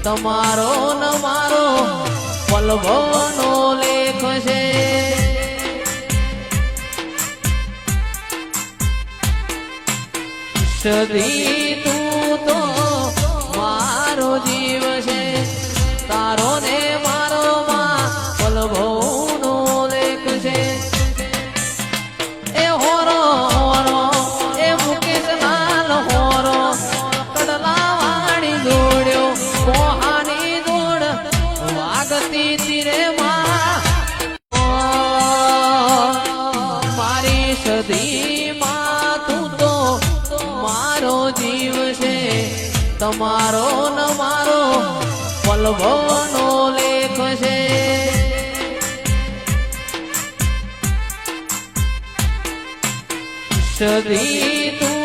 તમારો ન મારો પલભોનો લેખ છે. સદી તું તો મારો જીવ છે, તારો ને મારો માં પલભોનો લેખ છે. એ હોરો હોરો એ મુકેશ લાલ હોરો કડલા વાળી દોડ્યો કોહાની દોડ વાગતી તીરે માં મારી સદી માં તું તો મારો જીવ છે, તમારો ન મારો પલભોનો લેખ છે. સદી તું